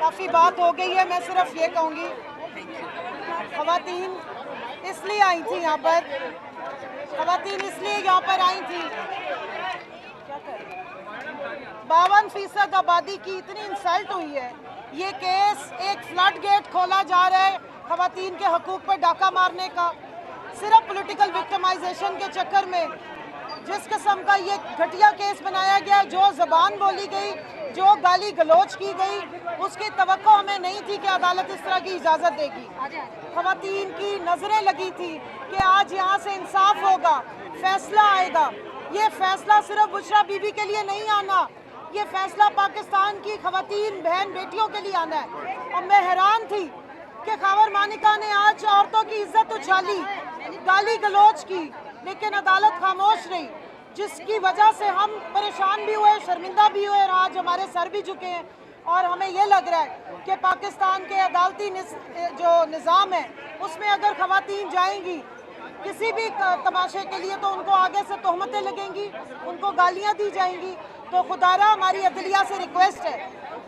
काफ़ी बात हो गई है। मैं सिर्फ ये कहूँगी, ख़वातीन इसलिए आई थी यहाँ पर, ख़वातीन इसलिए यहाँ पर आई थी, 52% आबादी की इतनी इंसल्ट हुई है। ये केस एक फ्लड गेट खोला जा रहा है ख़वातीन के हकूक़ पर डाका मारने का, सिर्फ पॉलिटिकल विक्टिमाइजेशन के चक्कर में। जिस किस्म का ये घटिया केस बनाया गया, जो ज़बान बोली गई, जो गाली गलोच की गई, उसकी तवक्को हमें नहीं थी कि अदालत इस तरह की इजाज़त देगी। ख़वातीन की नज़रें लगी थी कि आज यहाँ से इंसाफ होगा, फैसला आएगा। ये फैसला सिर्फ बुशरा बीबी के लिए नहीं आना, ये फैसला पाकिस्तान की ख़वातीन बहन बेटियों के लिए आना है। और मैं हैरान थी कि ख़ावर मानिका ने आज औरतों की इज्जत उछाली, गाली गलोच की, लेकिन अदालत खामोश रही, जिसकी वजह से हम परेशान भी हुए, शर्मिंदा भी हुए और आज हमारे सर भी झुके हैं। और हमें ये लग रहा है कि पाकिस्तान के अदालती जो निज़ाम है उसमें अगर ख़वातीन जाएंगी किसी भी तमाशे के लिए तो उनको आगे से तोहमतें लगेंगी, उनको गालियाँ दी जाएंगी। तो खुदारा हमारी अदलिया से रिक्वेस्ट है,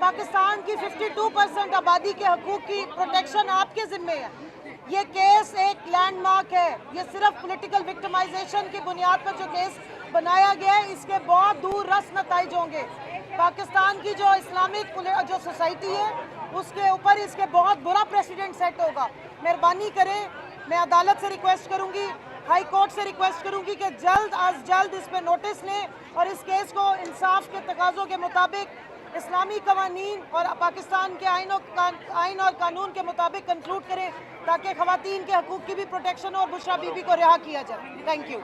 पाकिस्तान की 52% आबादी के हकूक़ की प्रोटेक्शन आपके ज़िम्मे है। ये केस एक लैंडमार्क है, ये सिर्फ पॉलिटिकल विक्टिमाइजेशन की बुनियाद पर जो केस बनाया गया है, इसके बहुत दूर रस नताइज होंगे। पाकिस्तान की जो इस्लामिक जो सोसाइटी है उसके ऊपर इसके बहुत बुरा प्रेसिडेंट सेट होगा। मेहरबानी करें, मैं अदालत से रिक्वेस्ट करूंगी, हाई कोर्ट से रिक्वेस्ट करूंगी कि जल्द अज जल्द इस पर नोटिस लें और इस केस को इंसाफ के तकाज़ों के मुताबिक इस्लामी कवानीन और पाकिस्तान के आइन और कानून के मुताबिक कंक्लूड करें, ताकि ख़वातीन के हकूक़ की भी प्रोटेक्शन हो और बुशरा बीबी को रिहा किया जाए। Thank you.